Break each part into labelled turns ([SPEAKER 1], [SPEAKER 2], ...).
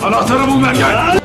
[SPEAKER 1] Anahtarı bul Mergen!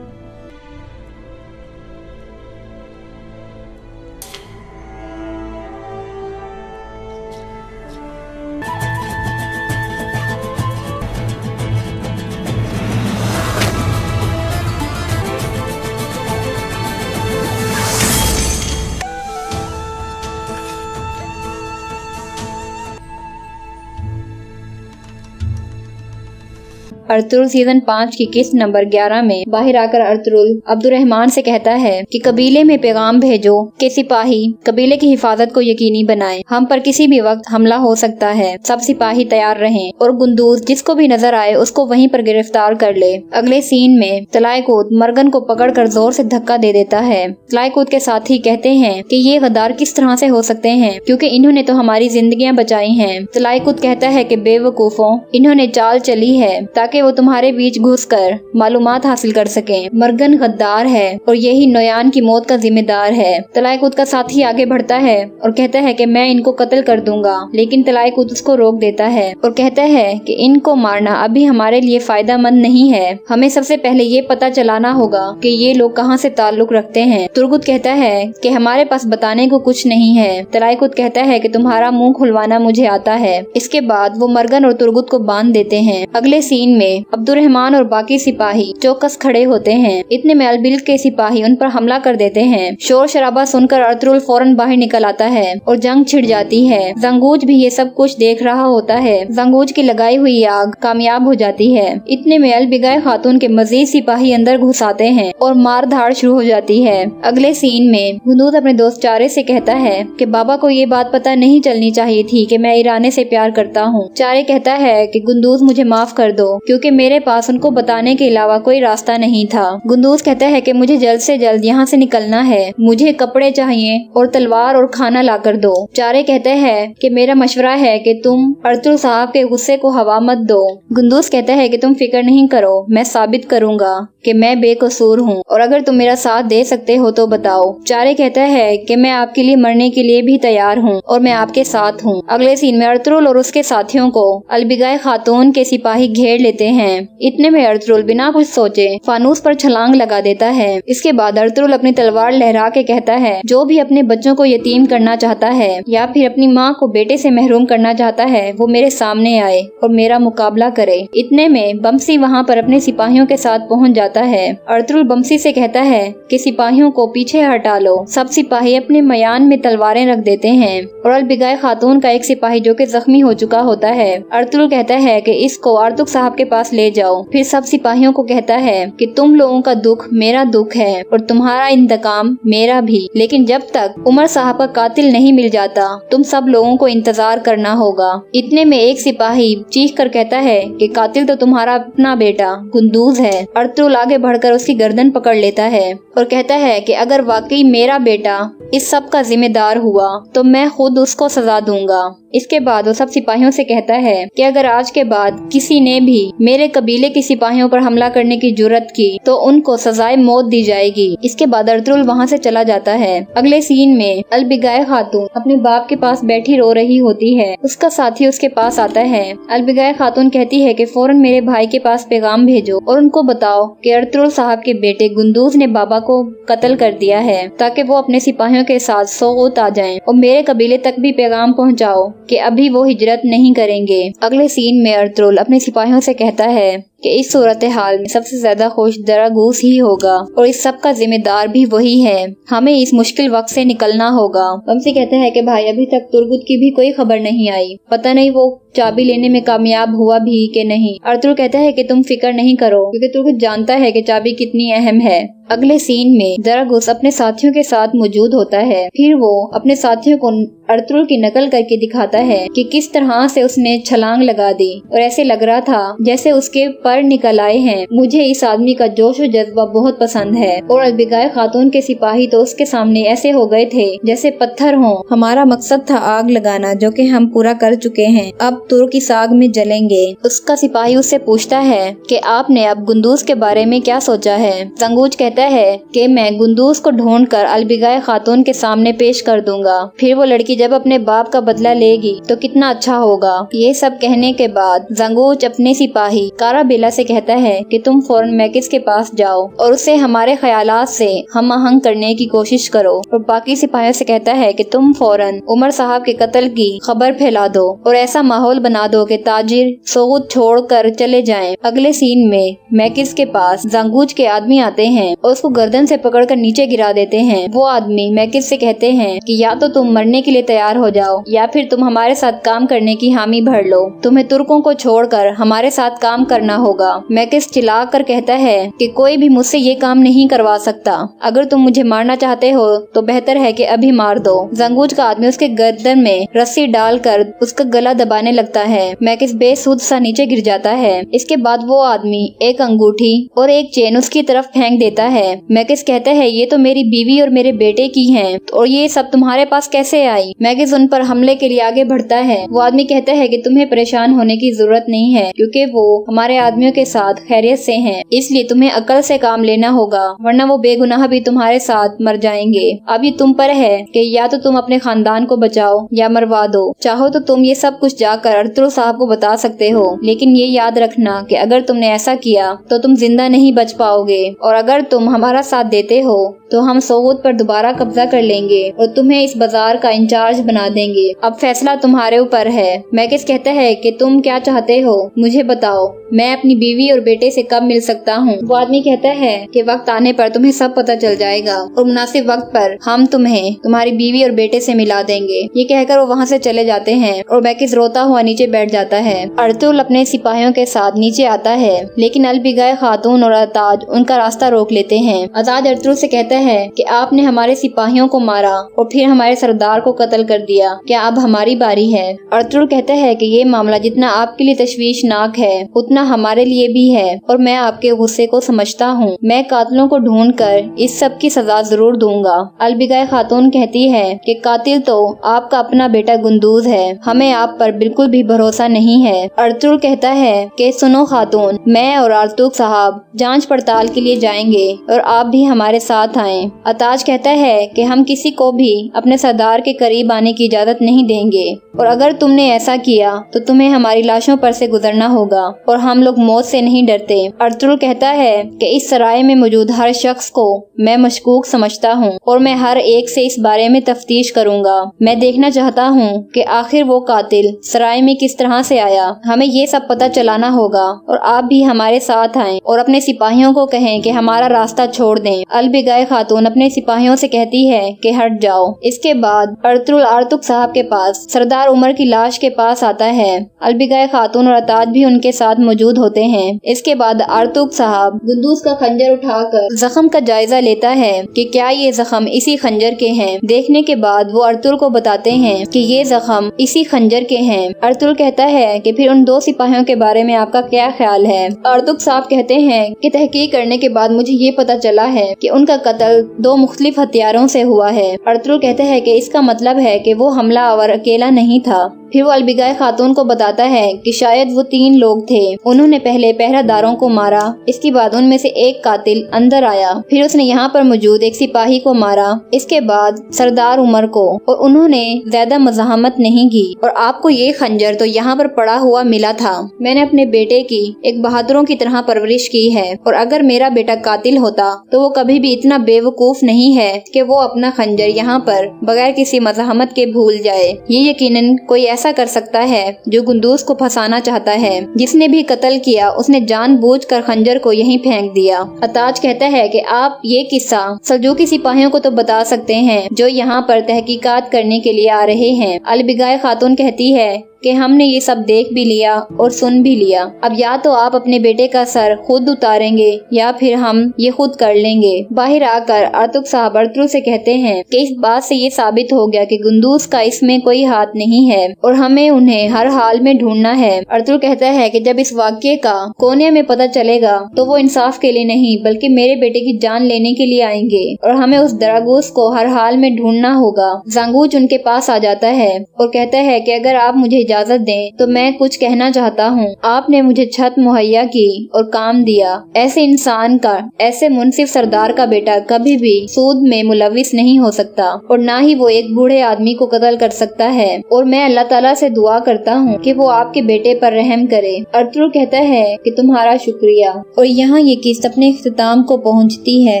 [SPEAKER 2] Ertugrul season 5 की किस्त number 11 में बाहर आकर अर्तुरुल अब्दुर्रहमान से कहता है कि कबीले में पैगाम भेजो कि सिपाही कबीले की हिफाजत को यकीनी बनाएं। हम पर किसी भी वक्त हमला हो सकता है, सब सिपाही तैयार रहें और गुंदूज जिसको भी नजर आए उसको वहीं पर गिरफ्तार कर ले। अगले सीन में तलायकूत मर्गन को पकड़कर जोर से धक्का दे देता है। तलायकूत के साथी कहते हैं कि ये गद्दार किस तरह से हो सकते हैं क्योंकि इन्होंने तो हमारी जिंदगियां बचाई हैं। तलायकूत कहता है कि बेवकूफों, इन्होंने चाल चली है ताकि वो तुम्हारे बीच घुसकर मालूमात हासिल कर सकें। मर्गन गद्दार है और यही नोयान की मौत का जिम्मेदार है। तलायकूत का साथी आगे बढ़ता है और कहता है कि मैं इनको कत्ल कर दूंगा, लेकिन तलायकूत उसको रोक देता है और कहता है कि इनको मारना अभी हमारे लिए फायदा मंद नहीं है। हमें सबसे पहले ये पता चलाना होगा कि ये लोग कहाँ से ताल्लुक रखते हैं। तुर्गुत कहता है कि हमारे पास बताने को कुछ नहीं है। तलायकूत कहता है कि तुम्हारा मुंह खुलवाना मुझे आता है। इसके बाद वो मर्गन और तुर्गुत को बांध देते हैं। अगले सीन में अब्दुर्रहमान और बाकी सिपाही चौकस खड़े होते हैं। इतने में अलबिल के सिपाही उन पर हमला कर देते हैं। शोर शराबा सुनकर अर्तुरुल फौरन बाहर निकल आता है और जंग छिड़ जाती है। जंगूज भी ये सब कुछ देख रहा होता है। जंगूज की लगाई हुई आग कामयाब हो जाती है। इतने में अलबिगाय खातून के मजीद सिपाही अंदर घुस आते हैं और मार धाड़ शुरू हो जाती है। अगले सीन में गुंदूज अपने दोस्त चारे से कहता है कि बाबा को ये बात पता नहीं चलनी चाहिए थी कि मैं ईराने से प्यार करता हूँ। चारे कहता है कि गुंदूज मुझे माफ कर दो क्योंकि मेरे पास उनको बताने के अलावा कोई रास्ता नहीं था। गुंदूज कहता है कि मुझे जल्द से जल्द यहाँ से निकलना है, मुझे कपड़े चाहिए और तलवार और खाना लाकर दो। चारे कहते हैं कि मेरा मशवरा है कि तुम अर्तुल साहब के गुस्से को हवा मत दो। गुंदूज कहता है कि तुम फिक्र नहीं करो, मैं साबित करूंगा कि मैं बेकसूर हूँ और अगर तुम मेरा साथ दे सकते हो तो बताओ। चारे कहता है कि मैं आपके लिए मरने के लिए भी तैयार हूँ और मैं आपके साथ हूँ। अगले सीन में अर्तुल और उसके साथियों को अलबिगाय खातून के सिपाही घेर लेते हैं। इतने में अर्तुल बिना कुछ सोचे फानूस पर छलांग लगा देता है। इसके बाद अर्तुल अपनी तलवार लहरा के कहता है, जो भी अपने बच्चों को यतीम करना चाहता है या फिर अपनी माँ को बेटे से महरूम करना चाहता है, वो मेरे सामने आए और मेरा मुकाबला करे। इतने में बमसी वहाँ पर अपने सिपाहियों के साथ पहुँच जाता है। अर्तुल बमसी से कहता है कि सिपाहियों को पीछे हटा लो। सब सिपाही अपने मयान में तलवारें रख देते हैं और अलबिगाय खातून का एक सिपाही जो कि जख्मी हो चुका होता है, अर्तुल कहता है कि इसको आर्तुक साहब के पास ले जाओ। फिर सब सिपाहियों को कहता है कि तुम लोगों का दुख मेरा दुख है और तुम्हारा इंतकाम मेरा भी, लेकिन जब तक उमर साहब का कातिल नहीं मिल जाता तुम सब लोगों को इंतजार करना होगा। इतने में एक सिपाही चीख कर कहता है कि कातिल तो तुम्हारा अपना बेटा गुंदूज है। अर्तुल आगे बढ़कर उसकी गर्दन पकड़ लेता है और कहता है कि अगर वाकई मेरा बेटा इस सब का जिम्मेदार हुआ तो मैं खुद उसको सजा दूंगा। इसके बाद वो सब सिपाहियों से कहता है कि अगर आज के बाद किसी ने भी मेरे कबीले के सिपाहियों पर हमला करने की जुर्रत की तो उनको सजाए मौत दी जाएगी। इसके बाद अर्तुल वहाँ से चला जाता है। अगले सीन में अलबिगाय खातून अपने बाप के पास बैठी रो रही होती है। उसका साथी उसके पास आता है। अलबिगाय खातून कहती है कि फौरन मेरे भाई के पास पैगाम भेजो और उनको बताओ कि अर्तुल साहब के बेटे गुंदूज ने बाबा को कत्ल कर दिया है, ताकि वो अपने सिपाहियों के साथ सोगोत आ जाएं और मेरे कबीले तक भी पैगाम पहुंचाओ कि अभी वो हिजरत नहीं करेंगे। अगले सीन में अर्तुल अपने सिपाहियों से कहता है कि इस सूरत हाल में सबसे ज्यादा खुश दरागूस ही होगा और इस सब का जिम्मेदार भी वही है। हमें इस मुश्किल वक्त से निकलना होगा। बमसी कहता है कि भाई अभी तक तुर्गुत की भी कोई खबर नहीं आई, पता नहीं वो चाबी लेने में कामयाब हुआ भी कि नहीं। अर्तुल कहता है कि तुम फिक्र नहीं करो क्योंकि तुर्गुत जानता है कि चाबी कितनी अहम है। अगले सीन में दरागूस अपने साथियों के साथ मौजूद होता है। फिर वो अपने साथियों को अर्तुल की नकल करके दिखाता है कि किस तरह से उसने छलांग लगा दी और ऐसे लग रहा था जैसे उसके पर निकल आए हैं। मुझे इस आदमी का जोश और जज्बा बहुत पसंद है। और अलबिगाय खातून के सिपाही तो उसके सामने ऐसे हो गए थे जैसे पत्थर हों। हमारा मकसद था आग लगाना, जो कि हम पूरा कर चुके हैं, अब तुर्क की आग में जलेंगे। उसका सिपाही उससे पूछता है कि आपने अब गुंदूज के बारे में क्या सोचा है। जंगूज कहता है कि मैं गुंदूज को ढूंढकर अलबिगाय खातून के सामने पेश कर दूंगा, फिर वो लड़की जब अपने बाप का बदला लेगी तो कितना अच्छा होगा। ये सब कहने के बाद जंगूज अपने सिपाही काराबेला से कहता है कि तुम फौरन मैकिस के पास जाओ और उसे हमारे ख्यालात से हम आहंग करने की कोशिश करो। और बाकी सिपाहियों से कहता है कि तुम फौरन उमर साहब के कत्ल की खबर फैला दो और ऐसा माहौल बना दो कि ताजिर सोगुत छोड़कर चले जाएं। अगले सीन में मैकिस के पास जंगूज के आदमी आते हैं और उसको गर्दन से पकड़कर नीचे गिरा देते हैं। वो आदमी मैकिस से कहते हैं कि या तो तुम मरने के लिए तैयार हो जाओ या फिर तुम हमारे साथ काम करने की हामी भर लो। तुम्हें तुर्कों को छोड़कर हमारे साथ काम करना होगा। मैकिस चिल्ला कर कहता है कि कोई भी मुझसे ये काम नहीं करवा सकता। अगर तुम मुझे मारना चाहते हो तो बेहतर है कि अभी मार दो। जंगूज का आदमी उसके गर्दन में रस्सी डालकर उसका गला दबाने लगता है। मैकिस बेसुध सा नीचे गिर जाता है। इसके बाद वो आदमी एक अंगूठी और एक चेन उसकी तरफ फेंक देता है। मैकिस कहता है ये तो मेरी बीवी और मेरे बेटे की हैं और ये सब तुम्हारे पास कैसे आई। मैकिस उन पर हमले के लिए आगे बढ़ता है। वो आदमी कहता है कि तुम्हें परेशान होने की जरूरत नहीं है क्योंकि वो हमारे आदमियों के साथ खैरियत से हैं, इसलिए तुम्हें अकल से काम लेना होगा वरना वो बेगुनाह भी तुम्हारे साथ मर जाएंगे। अब ये तुम पर है कि या तो तुम अपने खानदान को बचाओ या मरवा दो। चाहो तो तुम ये सब कुछ जाकर अर्तुल साहब को बता सकते हो, लेकिन ये याद रखना कि अगर तुमने ऐसा किया तो तुम जिंदा नहीं बच पाओगे और अगर तुम हमारा साथ देते हो तो हम सोगुत पर दोबारा कब्जा कर लेंगे और तुम्हें इस बाजार का इंचार्ज बना देंगे। अब फैसला तुम्हारे ऊपर है। मैकिस कहता है कि तुम क्या चाहते हो मुझे बताओ, मैं अपनी बीवी और बेटे से कब मिल सकता हूँ। वो आदमी कहता है कि वक्त आने पर तुम्हें सब पता चल जाएगा और मुनासिब वक्त पर हम तुम्हें तुम्हारी बीवी और बेटे से मिला देंगे। ये कहकर वो वहाँ से चले जाते हैं और मैकिस रोता हुआ नीचे बैठ जाता है। अर्तुल अपने सिपाहियों के साथ नीचे आता है, लेकिन अलबिगाय खातून और अताज उनका रास्ता रोक लेते हैं। अताज अर्तुल से कहता है कि आपने हमारे सिपाहियों को मारा और फिर हमारे सरदार को कत्ल कर दिया, क्या अब हमारी बारी है। अर्तुल कहता है कि ये मामला जितना आपके लिए तशवीशनाक है उतना हमारे हमारे लिए भी है और मैं आपके गुस्से को समझता हूँ। मैं कातिलों को ढूंढकर इस सब की सजा जरूर दूंगा। अलबिगाय खातून कहती है कि कातिल तो आपका अपना बेटा गुंदूज है, हमें आप पर बिल्कुल भी भरोसा नहीं है। अर्तुगरुल कहता है कि सुनो खातून, मैं और आर्तुग साहब जांच पड़ताल के लिए जाएंगे और आप भी हमारे साथ आएं। अताज कहता है कि हम किसी को भी अपने सरदार के करीब आने की इजाजत नहीं देंगे और अगर तुमने ऐसा किया तो तुम्हें हमारी लाशों पर से गुजरना होगा और हम लोग मौत से नहीं डरते। अर्तुगरुल कहता है कि इस सराय में मौजूद हर शख्स को मैं मशकूक समझता हूँ और मैं हर एक से इस बारे में तफ्तीश करूंगा। मैं देखना चाहता हूँ कि आखिर वो कातिल सराय में किस तरह से आया। हमें ये सब पता चलाना होगा और आप भी हमारे साथ आएं और अपने सिपाहियों को कहें कि हमारा रास्ता छोड़ दें। अलबिगाय खातून अपने सिपाहियों से कहती है कि हट जाओ। इसके बाद अर्तुगरुल आर्तुग साहब के पास सरदार उमर की लाश के पास आता है। अलबिगाय खातून और अताज भी उनके साथ मौजूद होते हैं। इसके बाद आर्तुग साहब गुंदूज का खंजर उठाकर जख्म का जायजा लेता है कि क्या ये जख्म इसी खंजर के हैं। देखने के बाद वो अर्तुगरुल को बताते हैं कि ये जख्म इसी खंजर के हैं। अर्तुगरुल कहता है कि फिर उन दो सिपाहियों के बारे में आपका क्या ख्याल है। आर्तुग साहब कहते हैं कि तहकीक करने के बाद मुझे ये पता चला है कि उनका कत्ल दो मुख्तलिफ हथियारों से हुआ है। अर्तुगरुल कहते हैं कि इसका मतलब है कि वो हमलावर अकेला नहीं था। फिर वो अलबिगाय खातून को बताता है कि शायद वो 3 लोग थे। उन्होंने पहले पहरादारों को मारा, इसके बाद उनमें से एक कातिल अंदर आया, फिर उसने यहाँ पर मौजूद एक सिपाही को मारा, इसके बाद सरदार उमर को, और उन्होंने ज्यादा मज़ाहमत नहीं की और आपको ये खंजर तो यहाँ पर पड़ा हुआ मिला था। मैंने अपने बेटे की एक बहादुरों की तरह परवरिश की है और अगर मेरा बेटा कातिल होता तो वो कभी भी इतना बेवकूफ नहीं है कि वो अपना खंजर यहाँ पर बगैर किसी मज़ाहमत के भूल जाए। ये यकीनन कोई ऐसा कर सकता है जो गुंदूज को फंसाना चाहता है। जिसने भी कत्ल किया उसने जानबूझकर खंजर को यहीं फेंक दिया। अताज कहता है कि आप ये किस्सा सल्जूकी सिपाहियों को तो बता सकते हैं जो यहाँ पर तहकीकात करने के लिए आ रहे हैं। अलबिगाय खातून कहती है कि हमने ये सब देख भी लिया और सुन भी लिया। अब या तो आप अपने बेटे का सर खुद उतारेंगे या फिर हम ये खुद कर लेंगे। बाहर आकर आर्तुग साहब अर्तुगरुल से कहते हैं कि इस बात से ये साबित हो गया कि गुंदूज का इसमें कोई हाथ नहीं है और हमें उन्हें हर हाल में ढूंढना है। अर्तुगरुल कहता है कि जब इस वाक्य का कोने में पता चलेगा तो वो इंसाफ के लिए नहीं बल्कि मेरे बेटे की जान लेने के लिए आएंगे और हमें उस दरागूस को हर हाल में ढूंढना होगा। जांगूज उनके पास आ जाता है और कहता है कि अगर आप मुझे इजाजत दें तो मैं कुछ कहना चाहता हूँ। आपने मुझे छत मुहैया की और काम दिया। ऐसे इंसान का, ऐसे मुनसिफ सरदार का बेटा कभी भी सूद में मुलविस नहीं हो सकता और ना ही वो एक बूढ़े आदमी को कत्ल कर सकता है और मैं अल्लाह ताला से दुआ करता हूँ कि वो आपके बेटे पर रहम करे। अर्तुगरुल कहता है कि तुम्हारा शुक्रिया और यहाँ ये किस्त अपने इख्तिताम को पहुँचती है।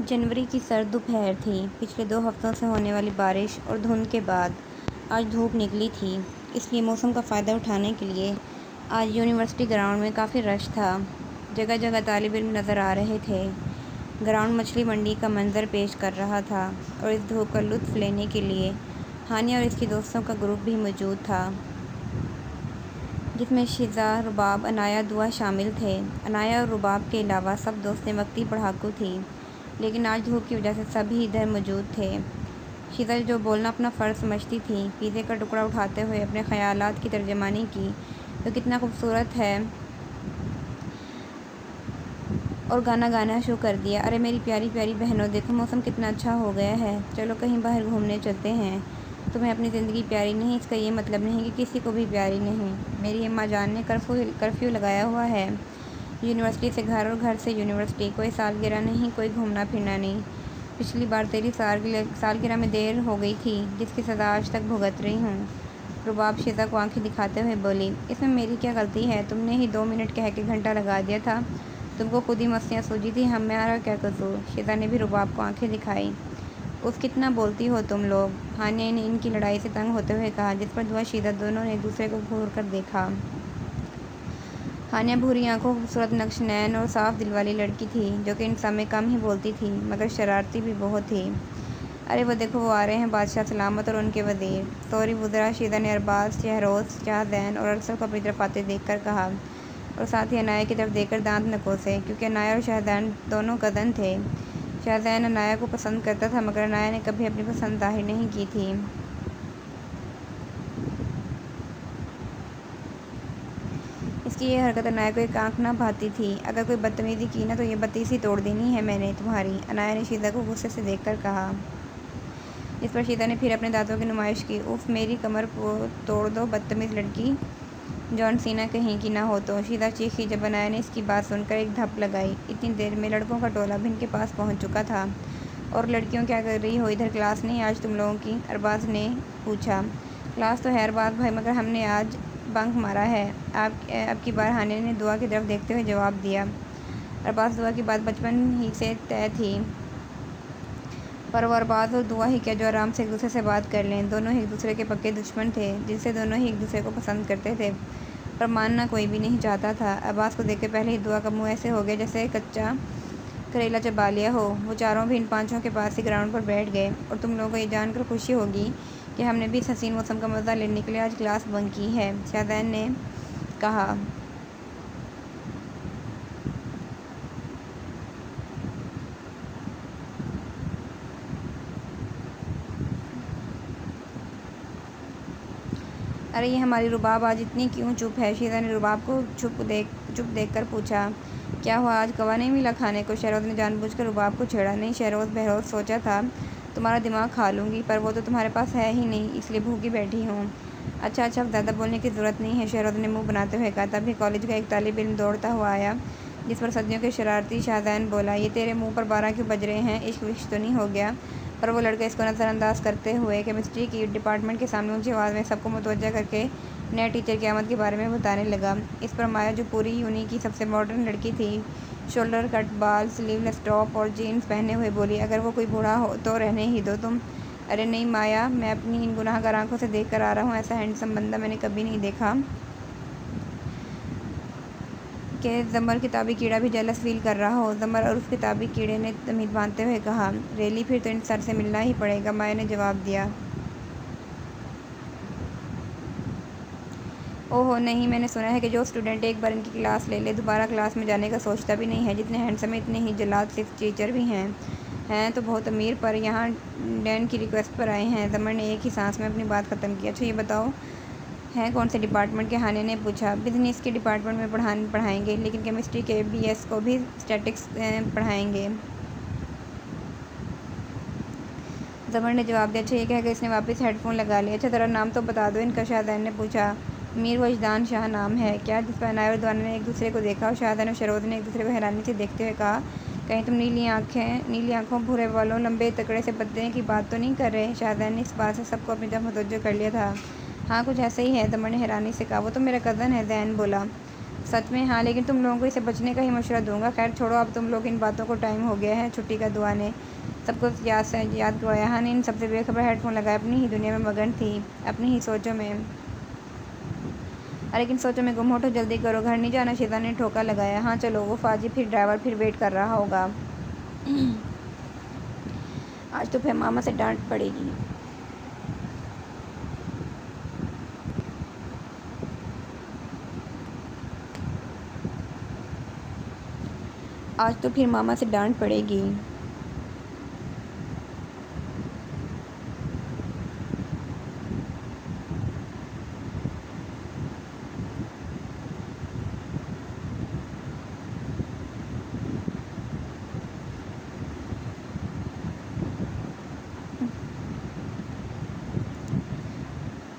[SPEAKER 3] जनवरी की सर्द दोपहर थी। पिछले 2 हफ्तों से होने वाली बारिश और धुंध के बाद आज धूप निकली थी, इसलिए मौसम का फ़ायदा उठाने के लिए आज यूनिवर्सिटी ग्राउंड में काफ़ी रश था। जगह जगह तालिब इल्म नज़र आ रहे थे। ग्राउंड मछली मंडी का मंजर पेश कर रहा था और इस धूप का लुत्फ़ लेने के लिए हानिया और इसके दोस्तों का ग्रुप भी मौजूद था, जिसमें शिज़ा, रुबाब, अनाया, दुआ शामिल थे। अनाया और रुबाब के अलावा सब दोस्तें वक्ती पढ़ाकू थी, लेकिन आज धूप की वजह से सभी इधर मौजूद थे। शिज़ा जो बोलना अपना फ़र्ज़ समझती थी, पिज़्ज़े का टुकड़ा उठाते हुए अपने ख़यालात की तर्जमानी की तो कितना खूबसूरत है और गाना गाना शुरू कर दिया। अरे मेरी प्यारी प्यारी बहनों, देखो मौसम कितना अच्छा हो गया है, चलो कहीं बाहर घूमने चलते हैं। तुम्हें अपनी ज़िंदगी प्यारी नहीं, इसका ये मतलब नहीं कि किसी को भी प्यारी नहीं। मेरी अम्मा जान ने कर्फ्यू लगाया हुआ है। यूनिवर्सिटी से घर और घर से यूनिवर्सिटी, कोई सालगिरह नहीं, कोई घूमना फिरना नहीं। पिछली बार तेरी सालगिरह में देर हो गई थी, जिसकी सज़ा आज तक भुगत रही हूँ। रुबाब शीज़ा को आंखें दिखाते हुए बोली, इसमें मेरी क्या गलती है? तुमने ही 2 मिनट कह के घंटा लगा दिया था। तुमको खुद ही मस्तियाँ सूझी थी, हमारा क्या कसूर? शीज़ा ने भी रुबाब को आंखें दिखाई। उफ, कितना बोलती हो तुम लोग, हानिया ने इनकी लड़ाई से तंग होते हुए कहा, जिस पर दुआ शीज़ा दोनों ने एक दूसरे को घूर कर देखा। हानिया भूरी आंखों, खूबसूरत नक्श नैन और साफ दिल वाली लड़की थी, जो कि इन समय कम ही बोलती थी, मगर शरारती भी बहुत थी। अरे वो देखो, वो आ रहे हैं बादशाह सलामत और उनके वज़ीर। सॉरी वुज़रा, शीज़ा ने अरबाज, शहरोज़, शाहज़ैन और अरसल को अपनी तरफ आते देख कर कहा, और साथ ही अनाया की तरफ देखकर दांत न कोसे, क्योंकि अनाया और शाहज़ैन दोनों कज़न थे। शाहज़ैन अनाया को पसंद करता था, मगर अनाया ने कभी अपनी पसंद ज़ाहिर नहीं की थी। इसकी ये हरकत अनाया को एक आंख ना भाती थी। अगर कोई बदतमीज़ी की ना तो ये बत्तीस ही तोड़ देनी है मैंने तुम्हारी, अनाया ने शीज़ा को गुस्से से देखकर कहा। इस पर शीज़ा ने फिर अपने दांतों की नुमाइश की। उफ़, मेरी कमर को तोड़ दो बदतमीज़ लड़की, जॉन सीना कहीं की ना हो तो, शीज़ा चीखी जब अनाया ने इसकी बात सुनकर एक धप लगाई। इतनी देर में लड़कों का टोला भी इनके पास पहुंच चुका था। और लड़कियों, क्या कर रही हो इधर? क्लास नहीं आज तुम लोगों की? अरबाज ने पूछा। क्लास तो है अरबाज भाई, मगर हमने आज बंक मारा है। अब की बार, हानिया ने दुआ की तरफ देखते हुए जवाब दिया। अरबाज दुआ की बात बचपन ही से तय थी, पर वो अरबाज और दुआ ही क्या जो आराम से एक दूसरे से बात कर लें। दोनों ही एक दूसरे के पक्के दुश्मन थे, जिनसे दोनों ही एक दूसरे को पसंद करते थे, पर मानना कोई भी नहीं चाहता था। अरबाज को देख के पहले ही दुआ का मुँह ऐसे हो गया जैसे कच्चा करेला चबा लिया हो। वो चारों भी इन पाँचों के पास ही ग्राउंड पर बैठ गए। और तुम लोगों को ये जानकर खुशी होगी कि हमने भी इस हसीन मौसम का मज़ा लेने के लिए आज क्लास बंक की है, शाहज़ैन ने कहा। अरे ये हमारी रुबाब आज इतनी क्यों चुप है? शीज़ा ने रुबाब को चुप देख कर पूछा। क्या हुआ, आज कवा नहीं मिला खाने को? शहरोज़ ने जानबूझकर रुबाब को छेड़ा। नहीं शहरोज़, बहरोज़ सोचा था तुम्हारा दिमाग खा लूँगी, पर वो तो तुम्हारे पास है ही नहीं, इसलिए भूखी बैठी हूँ। अच्छा अच्छा, अब ज़्यादा बोलने की ज़रूरत नहीं है, शहरोज़ ने मुँह बनाते हुए कहा। तभी कॉलेज का एक तालिब इल्म दौड़ता हुआ आया, जिस पर सदियों के शरारती शाहज़ैन बोला, ये तेरे मुँह पर 12 क्यों बज रहे हैं? इश्क विश्क तो नहीं हो गया? पर वो लड़का इसको नज़रअंदाज करते हुए केमिस्ट्री की डिपार्टमेंट के सामने ऊंची आवाज़ में सबको मुतवज्जा करके नए टीचर की आमद के बारे में बताने लगा। इस पर माया, जो पूरी यूनी की सबसे मॉडर्न लड़की थी, शोल्डर कट बाल, स्लीवलेस टॉप और जीन्स पहने हुए बोली, अगर वो कोई बूढ़ा हो तो रहने ही दो तुम। अरे नहीं माया, मैं अपनी इन गुनाहगार आंखों से देख कर आ रहा हूँ, ऐसा हैंडसम बंदा मैंने कभी नहीं देखा कि ज़मर किताबी कीड़ा भी जेलस फील कर रहा हो। ज़मर और उस किताबी कीड़े ने तमीज़ बांधते हुए कहा। रेली, फिर तो इन सर से मिलना ही पड़ेगा, माया ने जवाब दिया। ओहो नहीं, मैंने सुना है कि जो स्टूडेंट एक बार इनकी क्लास ले ले, दोबारा क्लास में जाने का सोचता भी नहीं है। जितने हैंडसम है, इतने ही जलाद सिर्फ टीचर भी हैं तो बहुत अमीर, पर यहाँ डैन की रिक्वेस्ट पर आए हैं। ज़मर ने एक ही सांस में अपनी बात ख़त्म की। अच्छा ये बताओ, हैं कौन से डिपार्टमेंट के? हानिया ने पूछा। बिजनेस के डिपार्टमेंट में पढ़ाएंगे, लेकिन केमिस्ट्री के बीएस को भी स्टैटिक्स पढ़ाएंगे, ज़मर ने जवाब दिया। अच्छा ये कहकर इसने वापस हेडफोन लगा लिया। अच्छा ज़रा नाम तो बता दो इनका, शाहज़ैन ने पूछा। मीर वजदान शाह नाम है क्या? जिस पर अनाया और दुआना ने एक दूसरे को देखा और शाहज़ैन और शहरोज़ ने एक दूसरे को हैरानी से देखते हुए कहा, कहीं तुम नीली आँखों भूरे वालों लंबे तकड़े से बदले की बात तो नहीं कर रहे? शाहज़ैन ने इस बात से सबको अपनी तरफ मुतवज्जो कर लिया था। हाँ कुछ ऐसा ही है, ज़मर ने हैरानी से कहा। वो तो मेरा कज़न है, ज़ैन बोला। सच में? हाँ, लेकिन तुम लोगों को इसे बचने का ही मशवरा दूंगा। खैर छोड़ो, अब तुम लोग इन बातों को, टाइम हो गया है छुट्टी का। दुआ ने सबको याद करवाया। हाँ ने इन सबसे बेखबर हेडफोन लगाए अपनी ही दुनिया में मगन थी, अपनी ही सोचों में। अरे लेकिन सोचों में गुम हो तो जल्दी करो, घर नहीं जाना? शीज़ा ने ठोका लगाया। हाँ चलो, वो फाजी फिर ड्राइवर फिर वेट कर रहा होगा। आज तो फिर मामा से डांट पड़ेगी। आज तो फिर मामा से डांट पड़ेगी।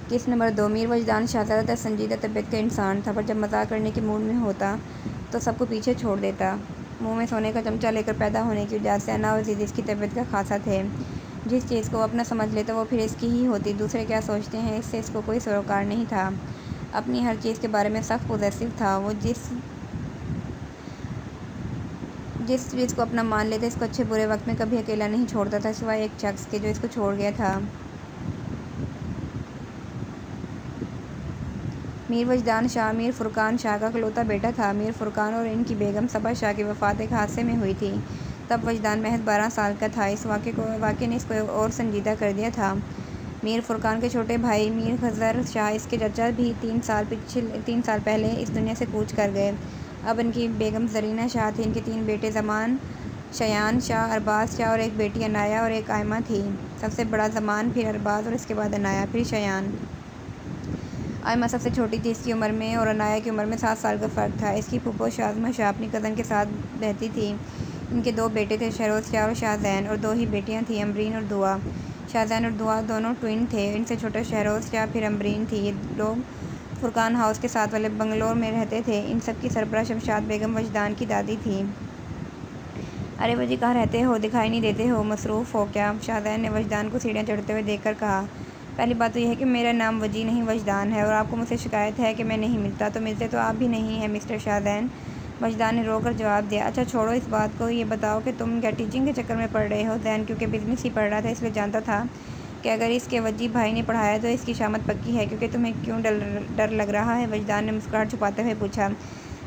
[SPEAKER 3] Case number 2। मीर वजदान शाह ज़्यादातर संजीदा तबीयत का इंसान था, पर जब मजाक करने के मूड में होता तो सबको पीछे छोड़ देता। मुंह में सोने का चमचा लेकर पैदा होने की वजह से अना और अजीज़ इसकी तबीयत का खासा थे। जिस चीज़ को वो अपना समझ लेता वो फिर इसकी ही होती। दूसरे क्या सोचते हैं इससे इसको कोई सरोकार नहीं था। अपनी हर चीज़ के बारे में सख्त पॉजिटिव था। वो जिस चीज़ को अपना मान लेता इसको अच्छे बुरे वक्त में कभी अकेला नहीं छोड़ता था, सिवाय एक शख्स के जो इसको छोड़ गया था। मीर वजदान शाह मीर फुरकान शाह का इकलौता बेटा था। मीर फुरकान और इनकी बेगम सबा शाह की वफ़ात एक हादसे में हुई थी। तब वजदान महज 12 साल का था। इस वाक़े ने इसको और संजीदा कर दिया था। मीर फुरकान के छोटे भाई मीर खज़र शाह इसके चचा भी 3 साल पहले इस दुनिया से कूच कर गए। अब इनकी बेगम ज़रीना शाह थी। इनके 3 बेटे ज़मान, शयान शाह, अरबाज़ शाह और एक बेटी अनाया और एक आयमा थी। सबसे बड़ा ज़मान, फिर अरबाज़ और इसके बाद अनाया, फिर शयान। आयमा सबसे छोटी थी इसकी उम्र में और अनाया की उम्र में 7 साल का फ़र्क था। इसकी फूफो शाज़मा शाह अपनी कज़न के साथ रहती थी। इनके 2 बेटे थे, शहरोज़ शाह और शाहज़ैन, और 2 ही बेटियां थीं, अमरीन और दुआ। शाहज़ैन और दुआ दोनों ट्विन थे। इनसे छोटा शहरोज़ शाह फिर अमरीन थी। ये लोग फुरकान हाउस के साथ वाले बंगलोर में रहते थे। इन सब की सरबराह शमशाद बेगम वजदान की दादी थी। अरे वजी, कहाँ रहते हो? दिखाई नहीं देते हो? मसरूफ़ हो क्या? शाहज़ैन ने वजदान को सीढ़ियाँ चढ़ते हुए देखकर कहा। पहली बात तो यह है कि मेरा नाम वजी नहीं वजदान है, और आपको मुझसे शिकायत है कि मैं नहीं मिलता, तो मिलते तो आप भी नहीं हैं मिस्टर शाहज़ैन। वजदान ने रोकर जवाब दिया। अच्छा छोड़ो इस बात को, ये बताओ कि तुम क्या टीचिंग के चक्कर में पड़ रहे हो? ज़ैन क्योंकि बिज़नेस ही पढ़ रहा था, इसलिए जानता था कि अगर इसके वजी भाई ने पढ़ाया तो इसकी शामत पक्की है। क्योंकि तुम्हें क्यों डर लग रहा है? वजदान ने मुस्कुराहट छुपाते हुए पूछा।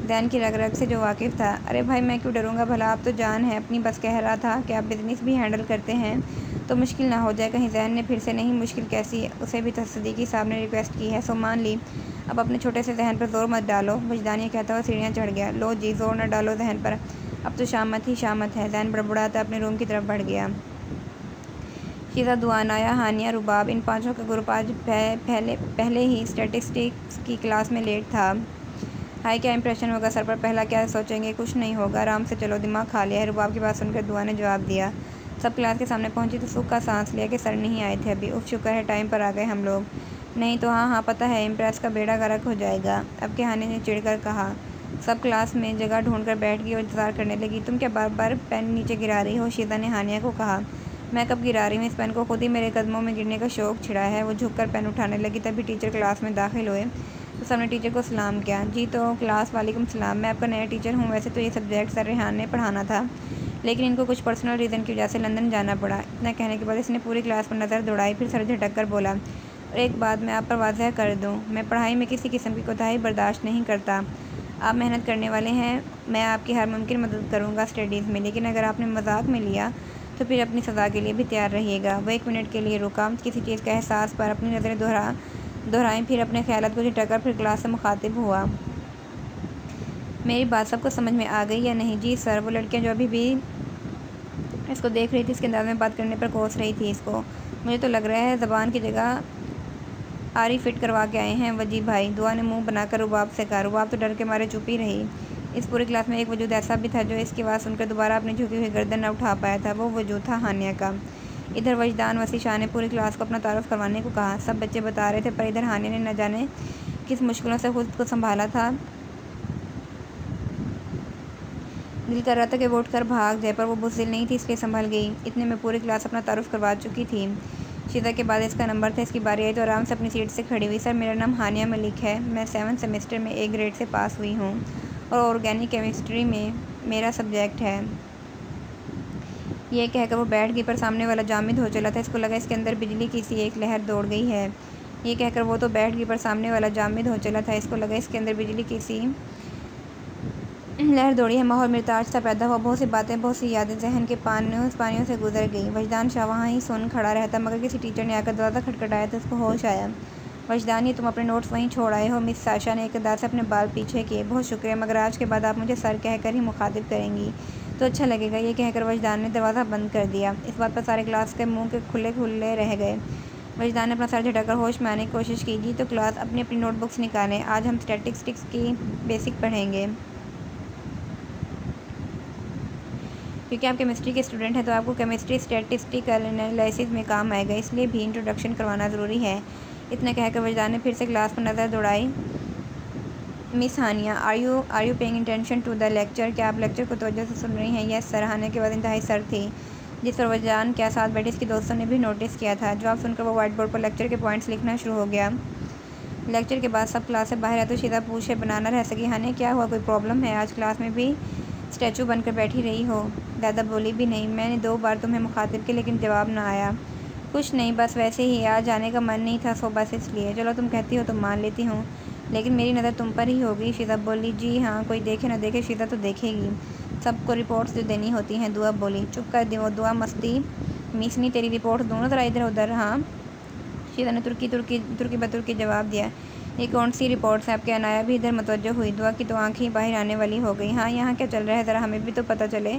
[SPEAKER 3] ज़ैन की रग से जो वाकिफ़ था। अरे भाई, मैं क्यों डरूँगा भला, आप तो जान है अपनी। बस कह रहा था कि आप बिज़नेस भी हैंडल करते हैं तो मुश्किल ना हो जाए कहीं। ज़ैन ने फिर से नहीं, मुश्किल कैसी, उसे भी सदीकी साहब ने रिक्वेस्ट की है, सो मान ली। अब अपने छोटे से जहन पर जोर मत डालो। वजदान ये कहता हुआ सीढ़ियाँ चढ़ गया। लो जी, जोर न डालो जहन पर, अब तो शामत ही शामत है। ज़ैन बड़बड़ाता अपने रूम की तरफ बढ़ गया। शीज़ा, दुआ, अनाया, हानिया, रुबाब, इन 5 का ग्रुप आज पहले ही स्टैटिस्टिक्स की क्लास में लेट था। हाय, क्या इंप्रेशन होगा सर पर? पहला क्या सोचेंगे? कुछ नहीं होगा, आराम से चलो, दिमाग खा लिया है। रुबाब की बात सुनकर दुआ ने जवाब दिया। सब क्लास के सामने पहुंची तो सुख का सांस लिया कि सर नहीं आए थे अभी। उफ, शुक्र है टाइम पर आ गए हम लोग, नहीं तो हाँ पता है इम्प्रेस का बेड़ा गर्क हो जाएगा। अब के हानि ने चिढ़कर कहा। सब क्लास में जगह ढूंढकर बैठ गई और इंतज़ार करने लगी। तुम क्या बार बार पेन नीचे गिरा रही हो? शीज़ा ने हानिया को कहा। मैं कब गिरा रही हूँ? इस पेन को खुद ही मेरे कदमों में गिरने का शौक छिड़ा है। वो झुककर पेन उठाने लगी। तभी टीचर क्लास में दाखिल हुए तो सबने टीचर को सलाम किया। जी तो क्लास, वालेकुम सलाम, मैं आपका नया टीचर हूँ। वैसे तो ये सब्जेक्ट सर रेहान ने पढ़ाना था, लेकिन इनको कुछ पर्सनल रीज़न की वजह से लंदन जाना पड़ा। इतना कहने के बाद इसने पूरी क्लास पर नज़र दौड़ाई, फिर सर झटक कर बोला। और एक बात मैं आप पर वाज़ह कर दूँ, मैं पढ़ाई में किसी किस्म की कोताही बर्दाश्त नहीं करता। आप मेहनत करने वाले हैं, मैं आपकी हर मुमकिन मदद करूँगा स्टडीज़ में, लेकिन अगर आपने मजाक में लिया तो फिर अपनी सज़ा के लिए भी तैयार रहिएगा। वो 1 मिनट के लिए रुका, किसी चीज़ का एहसास पर अपनी नज़रें दोहराई, फिर अपने ख्यालात को झटक कर फिर क्लास से मुखातिब हुआ। मेरी बात सबको समझ में आ गई या नहीं? जी सर। वो लड़कियां जो अभी भी इसको देख रही थी, इसके अंदाज में बात करने पर कोस रही थी इसको। मुझे तो लग रहा है ज़बान की जगह आरी फिट करवा के आए हैं वजी भाई। दुआ ने मुंह बनाकर रुबाब से कहा। रुबाब तो डर के मारे चुप ही रही। इस पूरी क्लास में एक वजूद ऐसा भी था जो इसकी आवाज़ सुनकर दोबारा अपनी झुकी हुई गर्दन न उठा पाया था। वो वजूद था हानिया का। इधर वजदान वसी शाह ने पूरी क्लास को अपना तारुफ करवाने को कहा। सब बच्चे बता रहे थे, पर इधर हानिया ने न जाने किस मुश्किलों से खुद को संभाला था। दिल कर रहा था कि वो उठकर भाग जाए, पर वो बुज़दिल नहीं थी, इसलिए संभल गई। इतने में पूरी क्लास अपना तारुफ करवा चुकी थी। शीज़ा के बाद इसका नंबर था, इसकी बारी आई तो आराम से अपनी सीट से खड़ी हुई। सर, मेरा नाम हानिया मलिक है, मैं 7th सेमेस्टर में A ग्रेड से पास हुई हूँ और ऑर्गेनिक केमिस्ट्री में मेरा सब्जेक्ट है। ये कहकर वो बैठ गई, पर सामने वाला जामिद हो चला था। इसको लगा इसके अंदर बिजली की सी एक लहर दौड़ गई है। ये कहकर वो तो बैठ गई, पर सामने वाला जामिद हो चला था। इसको लगा इसके अंदर बिजली की सी लहर दौड़ी है। माहौल में ताज सा पैदा हुआ। बहुत सी बातें, बहुत सी यादें जहन के पानियों से गुजर गई। वजदान शाह वहाँ ही सुन खड़ा रहता, मगर किसी टीचर ने आकर दरवाज़ा खटखटाया तो उसको होश आया। वजदान, ये तुम अपने नोट्स वहीं छोड़ आए हो? मिस साशा ने एक अदा से अपने बाल पीछे किए। बहुत शुक्रिया, मगर आज के बाद आप मुझे सर कहकर ही मुखातिब करेंगी तो अच्छा लगेगा। ये कहकर वजदान ने दरवाज़ा बंद कर दिया। इस बात पर सारे क्लास के मुँह के खुले रह गए। वजदान ने अपना सर झटककर होश में आने की कोशिश की। जी तो क्लास, अपनी नोटबुक्स निकालें, आज हम स्टैटिस्टिक्स की बेसिक पढ़ेंगे। क्योंकि आप केमिस्ट्री के स्टूडेंट हैं तो आपको केमिस्ट्री स्टैटिस्टिकल एनालिसिस में काम आएगा, इसलिए भी इंट्रोडक्शन करवाना ज़रूरी है। इतना कहकर वजदान ने फिर से क्लास पर नज़र दौड़ाई miss Hania, are you paying attention to the lecture? क्या आप लेक्चर को तवज्जो से सुन रही हैं? Yes sir. हानिया के बाद इंतहाई सर थी, जिस पर वजदान के साथ बैठे इसके दोस्तों ने भी नोटिस किया था। जवाब सुनकर वो व्हाइट बोर्ड पर लेक्चर के पॉइंट्स लिखना शुरू हो गया। लेक्चर के बाद सब क्लास से बाहर आए तो शीदा पूछे बनाना रह सकी, हानिया क्या हुआ, कोई प्रॉब्लम है? आज क्लास में भी स्टैचू बनकर बैठी रही हो। दादा बोली, भी नहीं, मैंने 2 बार तुम्हें मुखातिब किया लेकिन जवाब ना आया। कुछ नहीं, बस वैसे ही, आज जाने का मन नहीं था, सो बस इसलिए। चलो तुम कहती हो तो मान लेती हूँ, लेकिन मेरी नज़र तुम पर ही होगी। शीदा बोली, जी हाँ, कोई देखे ना देखे, शीदा तो देखेगी, सबको रिपोर्ट्स जो देनी होती हैं। दुआ बोली, चुप कर दी वो दुआ, मस्ती मिसनी, तेरी रिपोर्ट दोनों तरह इधर उधर। हाँ, शीदा ने तुर्की बतुर्की जवाब दिया। ये कौन सी रिपोर्ट्स है आपके? अनाया भी इधर मुतवज्जो हुई। दुआ की तो आंखें बाहर आने वाली हो गई। हाँ, यहाँ क्या चल रहा है, ज़रा हमें भी तो पता चले।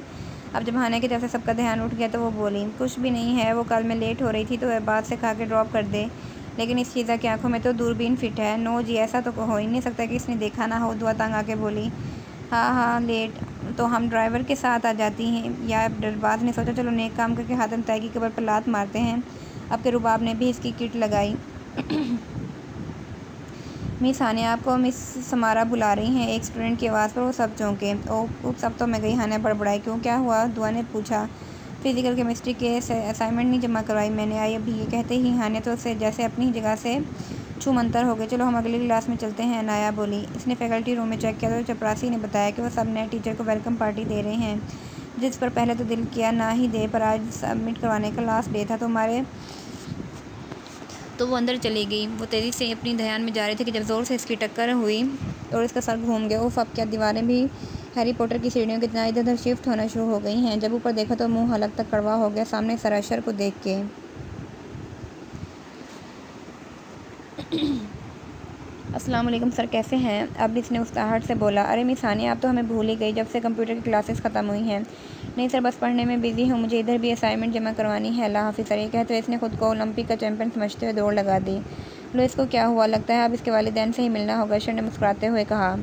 [SPEAKER 3] अब जब हानिया की तरफ से सबका ध्यान उठ गया तो वो बोली, कुछ भी नहीं है, वो कल मैं लेट हो रही थी तो बाद से कहा के ड्रॉप कर दे, लेकिन इस शीदा की आंखों में तो दूरबीन फिट है। नो जी, ऐसा तो हो ही नहीं सकता कि इसने देखा ना हो। दुआ तंग आके बोली, हाँ, लेट तो हम ड्राइवर के साथ आ जाती हैं। या डरबाज ने सोचा, चलो नेक काम करके हाथम ताई की कब्र पर लात मारते हैं। अब के रुबाब ने भी इसकी किट लगाई। मिस हानिया, आपको मिस समारा बुला रही हैं। एक स्टूडेंट की आवाज़ पर वो सब चौंके। ओह, सब तो मैं गई। हानिया बड़बड़ाई, क्यों, क्या हुआ? दुआ ने पूछा। फिज़िकल केमिस्ट्री के असाइनमेंट नहीं जमा करवाई मैंने, आई अभी। ये कहते ही हानिया तो उससे जैसे अपनी जगह से छूमंतर हो गए। चलो हम अगली क्लास में चलते हैं, अनाया बोली। इसने फैकल्टी रूम में चेक किया तो चपरासी ने बताया कि वो सब नए टीचर को वेलकम पार्टी दे रहे हैं, जिस पर पहले तो दिल किया ना ही दे, पर आज सबमिट करवाने का लास्ट डे था तो वो अंदर चली गई। वो तेज़ी से अपनी ध्यान में जा रहे थे कि जब ज़ोर से इसकी टक्कर हुई और इसका सर घूम गया। उफ, अब क्या दीवारें भी हैरी पॉटर की सीढ़ियों की तरह इधर उधर शिफ्ट होना शुरू हो गई हैं। जब ऊपर देखा तो मुंह हलक तक कड़वा हो गया सामने सराशर को देख के। अस्सलाम वालेकुम सर, कैसे हैं? अब इसने उस्ताहट से बोला, अरे मिस हानिया, आप तो हमें भूल ही गई, जब से कंप्यूटर की क्लासेस ख़त्म हुई हैं। नहीं सर, बस पढ़ने में बिज़ी हूँ, मुझे इधर भी असाइनमेंट जमा करवानी है। अल्लाह हाफ़िज़ सर। ये कहते हुए इसने खुद को ओलंपिक का चैंपियन समझते हुए दौड़ लगा दी। लो, इसको क्या हुआ, लगता है अब इसके वालिदैन से ही मिलना होगा, शर ने मुस्कुराते हुए कहा।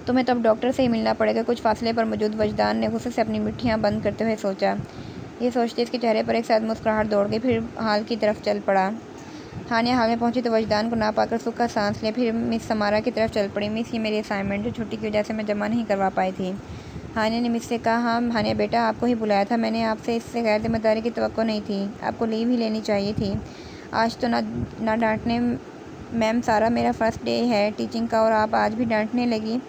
[SPEAKER 3] तुम्हें तो अब डॉक्टर से ही मिलना पड़ेगा। कुछ फासले पर मौजूद वजदान ने गुस्से से अपनी मिट्टियाँ बंद करते हुए सोचा। ये सोचते इसके चेहरे पर एक साथ मुस्कुराहट दौड़ गई, फिर हाल की तरफ चल पड़ा। हानिया हाल में पहुंची तो वजदान को ना पाकर सूखा सांस लिया, फिर मिस समारा की तरफ चल पड़ी। मिस, ये मेरी असाइनमेंट जो छुट्टी की वजह से मैं जमा नहीं करवा पाई थी। हानिया ने मिस से कहा, हाँ हानिया बेटा, आपको ही बुलाया था मैंने, आपसे इससे गैर जिम्मेदारी की तवक्को नहीं थी, आपको लीव ही लेनी चाहिए थी। आज तो ना डांटने मैम, सारा मेरा फ़र्स्ट डे है टीचिंग का और आप आज भी डांटने लगी।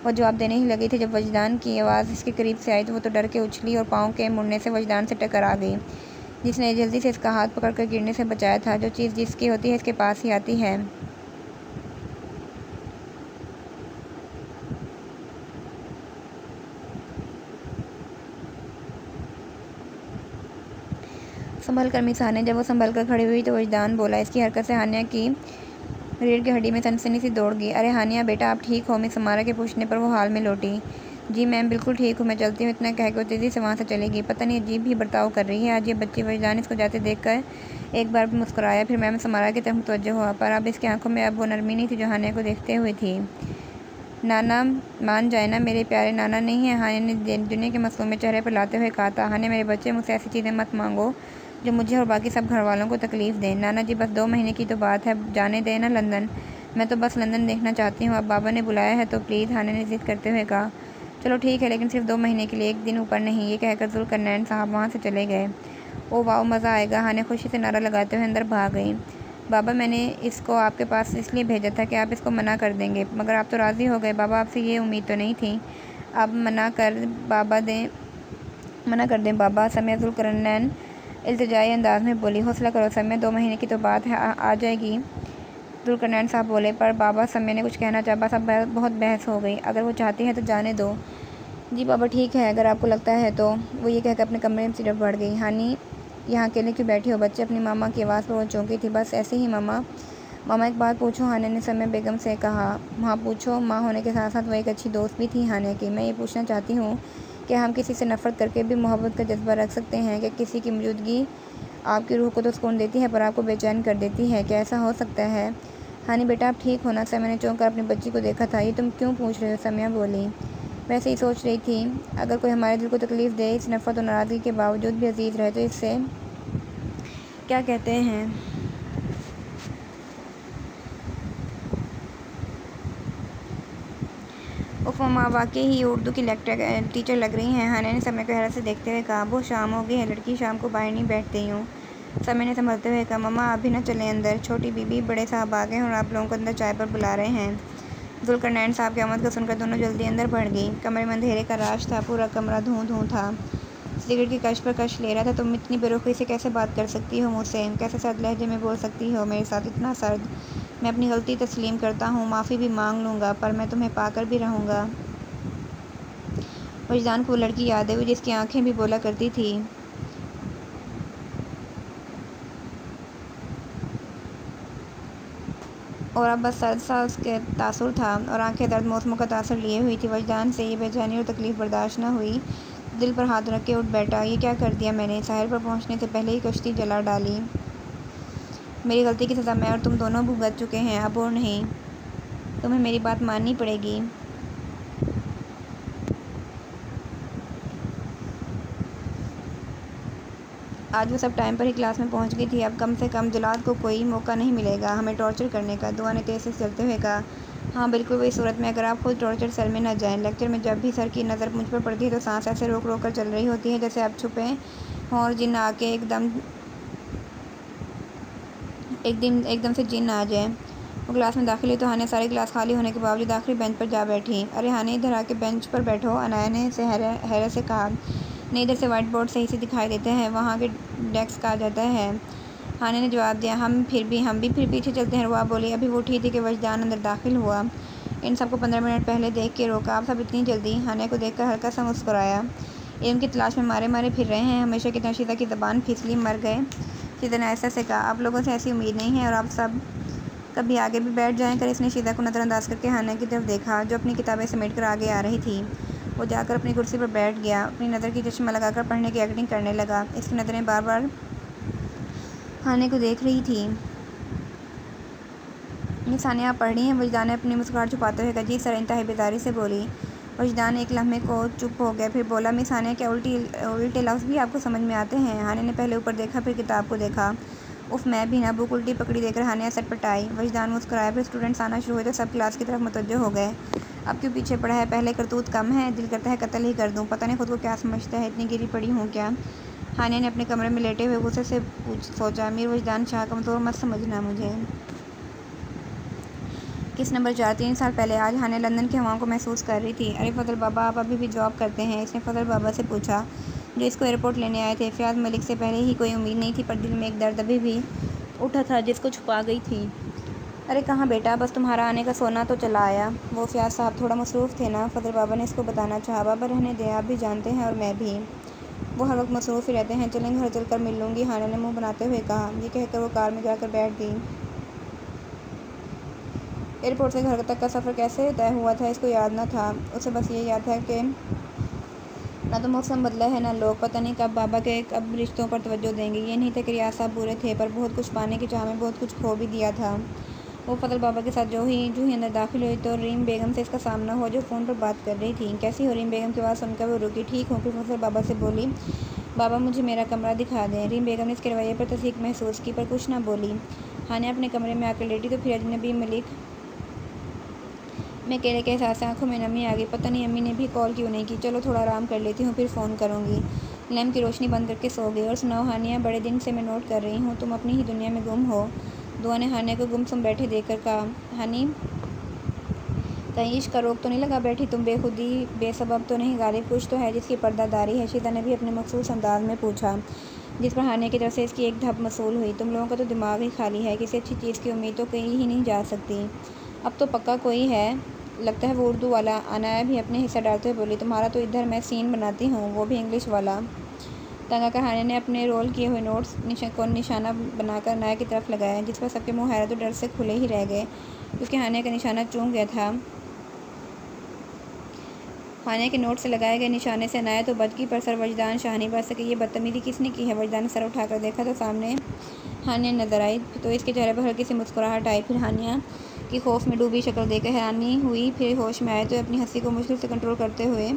[SPEAKER 3] वो जवाब देने ही लगी थी जब वजदान की आवाज़ इसके करीब से आई तो वो तो डर के उछली और पाँव के मुड़ने से वजदान से टकरा गई, जिसने जल्दी से इसका हाथ पकड़कर गिरने से बचाया था। जो चीज़ जिसकी होती है इसके पास ही आती है। संभल कर मिस हानिया, जब वो संभल कर खड़ी हुई तो वजदान बोला। इसकी हरकत से हानिया की रीढ़ की हड्डी में सनसनी सी दौड़ गई। अरे हानिया बेटा, आप ठीक हो? मिस समारा के पूछने पर वो हाल में लौटी। जी मैम, बिल्कुल ठीक हूँ, मैं चलती हूँ। इतना कहकर तेज़ी से वहाँ से चली गई। पता नहीं अजीब ही बर्ताव कर रही है आज ये बच्ची। वजदान इसको जाते देखकर एक बार मुस्कुराया, फिर मैम समारा की तरफ मुतवज्जो हुआ, पर अब इसकी आंखों में अब वो नरमी नहीं थी जो हानिया को देखते हुए थी। नाना मान जाए ना, मेरे प्यारे नाना नहीं है, हानिया ने दुनिया के मासूम चेहरे पर लाते हुए कहा था। हानिया मेरे बच्चे, मुझसे ऐसी चीज़ें मत मांगो जो मुझे और बाकी सब घर वालों को तकलीफ़ दें। नाना जी, बस 2 महीने की तो बात है, जाने दें ना लंदन। मैं तो बस लंदन देखना चाहती हूँ, अब बाबा ने बुलाया है तो प्लीज़, हानिया ने ज़िद करते हुए कहा। चलो ठीक है, लेकिन सिर्फ 2 महीने के लिए, 1 दिन ऊपर नहीं। ये कहकर ज़ुल्करनैन साहब वहाँ से चले गए। ओ वाह, मज़ा आएगा, हानिया खुशी से नारा लगाते हुए अंदर भाग गई। बाबा, मैंने इसको आपके पास इसलिए भेजा था कि आप इसको मना कर देंगे, मगर आप तो राज़ी हो गए। बाबा, आपसे ये उम्मीद तो नहीं थी। अब मना कर दें बाबा, समय ज़ुल्करनैन इल्तिजाई अंदाज में बोली। हौसला करो समय, 2 महीने की तो बात है, आ जाएगी। ज़ुल्करनैन साहब बोले। पर बाबा, समय ने कुछ कहना चाहा, बस अब बहुत बहस हो गई। अगर वो चाहती है तो जाने दो। जी बाबा, ठीक है, अगर आपको लगता है तो। वो ये कहकर अपने कमरे में सिर्फ बढ़ गई। हानी, यहाँ अकेले क्यों बैठी हो बच्चे? अपनी मामा की आवाज़ पर वो चौंकी थी। बस ऐसे ही मामा। मामा, एक बात पूछूं? हानिया ने समय बेगम से कहा। हाँ पूछो। माँ होने के साथ साथ वो एक अच्छी दोस्त भी थी हानिया की। मैं ये पूछना चाहती हूँ कि हम किसी से नफ़रत करके भी मोहब्बत का जज्बा रख सकते हैं क्या? किसी की मौजूदगी आपकी रूह को तो सुकून देती है पर आपको बेचैन कर देती है, क्या ऐसा हो सकता है? हानी बेटा, आप ठीक हो ना? समय ने चौंक कर अपनी बच्ची को देखा था। ये तुम क्यों पूछ रहे हो? समय बोली। वैसे ही सोच रही थी, अगर कोई हमारे दिल को तकलीफ़ दे, इस नफ़रत और नाराज़गी के बावजूद भी अजीज़ रहे, तो इससे क्या कहते हैं। ओफो माँ वाकई ही उर्दू की टीचर लग रही हैं। हानिया ने समय को हैरत से देखते हुए कहा। बहुत शाम हो गई है, लड़की शाम को बाहर नहीं बैठती यूँ। समय ने संभलते हुए कहा, मम्मा आप भी ना चलें अंदर। छोटी बीबी, बड़े साहब आ गए और आप लोगों को अंदर चाय पर बुला रहे हैं। जुल्करनैन साहब की आमद को सुनकर दोनों जल्दी अंदर बढ़ गई। कमरे में अंधेरे का राज था, पूरा कमरा धुआं धुआं था। सिगरेट की कश पर कश ले रहा था। तुम इतनी बेरुखी से कैसे बात कर सकती हो मुझसे? कैसे सर्द लहजे में बोल सकती हो मेरे साथ, इतना सर्द? मैं अपनी गलती तस्लीम करता हूँ, माफ़ी भी मांग लूँगा, पर मैं तुम्हें पाकर भी रहूँगा। वजदान को वो लड़की याद हुई जिसकी आंखें भी बोला करती थी। और अब बस सर्द सा उसके तासुर था और आंखें दर्द मौसमों का तासुर लिए हुई थी। वजदान से ये बेचैनी और तकलीफ़ बर्दाश्त न हुई। दिल पर हाथ रख के उठ बैठा। ये क्या कर दिया मैंने? साहिल पर पहुंचने से पहले ही कश्ती जला डाली। मेरी गलती की सज़ा मैं और तुम दोनों भुगत चुके हैं, अब और नहीं। तुम्हें मेरी बात माननी पड़ेगी। आज वो सब टाइम पर ही क्लास में पहुंच गई थी। अब कम से कम जलाद को कोई मौका नहीं मिलेगा हमें टॉर्चर करने का। दुआ ने तेज़ से चलते हुए कहा, हाँ बिल्कुल वही सूरत में अगर आप खुद टॉर्चर सेल में न जाएं। लेक्चर में जब भी सर की नज़र मुझ पर पड़ती है तो सांस ऐसे रोक रोक कर चल रही होती है जैसे आप छुपे हों और जिन आके एकदम से जिन आ जाए। वो क्लास में दाखिल हुई तो हानिया सारी क्लास खाली होने के बावजूद आखिरी बेंच पर जा बैठी। अरे हानिया इधर आके बेंच पर बैठो, अनाया ने हैरत से कहा। नहीं, इधर से वाइट बोर्ड सही से दिखाई देते हैं, वहाँ के डेस्क आ जाता है। हानिया ने जवाब दिया। हम भी फिर पीछे चलते हैं। रुआ बोली। अभी वो उठी थी कि वजदान अंदर दाखिल हुआ। इन सबको 15 मिनट पहले देख के रोका। आप सब इतनी जल्दी? हानिया को देखकर हल्का सा मुस्कुराया। इल्म की तलाश में मारे मारे फिर रहे हैं, हमेशा की तरह शीता की ज़बान फिसली मर गए। शीता ने ऐसा से कहा, आप लोगों से ऐसी उम्मीद नहीं है और आप सब कभी आगे भी बैठ जाएं कर। इसने शीता को नज़रअंदाज करके हानिया की तरफ देखा जो अपनी किताबें समेट कर आगे आ रही थी। वो जाकर अपनी कुर्सी पर बैठ गया। अपनी नज़र की चश्मा लगाकर पढ़ने की एक्टिंग करने लगा। इसकी नज़रें बार बार हानिया को देख रही थी। मिस हानिया आप पढ़ रही हैं? वजदान ने अपनी मुस्कुराहट छुपाते हुए कहा। जी सर, इंतहाई बेजारी से बोली। वजदान एक लम्हे को चुप हो गया, फिर बोला, मिस हानिया क्या उल्टे लफ्ज़ भी आपको समझ में आते हैं? हानिया ने पहले ऊपर देखा फिर किताब को देखा। उफ, मैं भी ना। बुक उल्टी पकड़ी देकर हानिया सटपटाई। वजदान मुस्कुराया। फिर स्टूडेंट्स आना शुरू हुए तो सब क्लास की तरफ मुतवज्जो हो गए। अब क्यों पीछे पड़ा है? पहले करतूत कम है, दिल करता है कत्ल ही कर दूं। पता नहीं खुद को क्या समझता है, इतनी गिरी पड़ी हूँ क्या? हानिया ने अपने कमरे में लेटे हुए गुस्से से सोचा। मीर वजदान शाह, कमज़ोर मत समझना मुझे। किस नंबर 4? 3 साल पहले आज हानिया लंदन की हवाओं को महसूस कर रही थी। अरे फजल बाबा, आप अभी भी जॉब करते हैं? इसने फजल बाबा से पूछा जो इसको एयरपोर्ट लेने आए थे। फ़याज़ मलिक से पहले ही कोई उम्मीद नहीं थी, पर दिल में एक दर्द अभी भी उठा था जिसको छुपा गई थी। अरे कहाँ बेटा, बस तुम्हारा आने का सोना तो चला आया। वो फ़याज़ साहब थोड़ा मसरूफ़ थे ना, फजल बाबा ने इसको बताना चाहा। बाबा रहने दें, आप भी जानते हैं और मैं भी, वो हर वक्त मसरूफ़ ही रहते हैं। चलें घर चलकर मिल लूँगी, हानिया ने मुँह बनाते हुए कहा। ये कहकर वो कार में जाकर बैठ गई। एयरपोर्ट से घर तक का सफ़र कैसे तय हुआ था इसको याद न था। उसे बस ये याद था कि ना तो मौसम बदला है ना लोग। पता नहीं कब बाबा के कब रिश्तों पर तवज्जो देंगे। ये नहीं था कि रियाज साहब बुरे थे, पर बहुत कुछ पाने की चाह में बहुत कुछ खो भी दिया था। वो फजल बाबा के साथ जो ही अंदर दाखिल हुई तो रीम बेगम से इसका सामना हुआ जो फ़ोन पर बात कर रही थी। कैसी हो? रीम बेगम की आवाज़ सुनकर वो रुकी। ठीक हूँ। फिर फजल बाबा से बोली, बाबा मुझे मेरा कमरा दिखा दें। रीम बेगम ने इसके रवैये पर तस्दीक महसूस की पर कुछ ना बोली। हानिया अपने कमरे में आकर लेटी तो फिर अजनबी मलिक मैं अकेले के एहसास से आंखों में नमी आ गई। पता नहीं अम्मी ने भी कॉल क्यों नहीं की। चलो थोड़ा आराम कर लेती हूँ, फिर फ़ोन करूँगी। लैम्प की रोशनी बंद करके सो गई। और सुनाओ हानिया, बड़े दिन से मैं नोट कर रही हूँ तुम अपनी ही दुनिया में गुम हो। दुआ ने हानिया को गुमसुम बैठे देखकर कहा। हनी, कहीं इश्क का रोग तो नहीं लगा बैठी तुम? बेखुदी बेसबब तो नहीं? गालिब कुछ तो है जिसकी पर्दादारी है? शीता ने भी अपने मखसूस अंदाज में पूछा, जिस पर हानिया की तरफ से इसकी एक धप मसूल हुई। तुम लोगों का तो दिमाग ही खाली है, किसी अच्छी चीज़ की उम्मीद तो कहीं ही नहीं जा सकती। अब तो पक्का कोई है, लगता है वो उर्दू वाला। अनाया भी अपने हिस्सा डालते हुए बोली। तुम्हारा तो इधर मैं सीन बनाती हूँ, वो भी इंग्लिश वाला। तंग आकर हानिया ने अपने रोल किए हुए नोट्स को निशाना बनाकर अनाया की तरफ लगाया, जिस पर सबके मुँह हैरत और डर से खुले ही रह गए क्योंकि हानिया का निशाना चूक गया था। हानिया के नोट से लगाए गए निशाने से अनाया तो बच गई, पर सर वजदान शाह नहीं बच सके। ये बदतमीज़ी किसने की है? वजदान ने सर उठाकर देखा तो सामने हानिया नजर आई तो इसके चेहरे पर हल्की सी मुस्कुराहट आई। फिर हानिया की खौफ में डूबी शक्ल देखकर हैरानी हुई। फिर होश में आए तो अपनी हंसी को मुश्किल से कंट्रोल करते हुए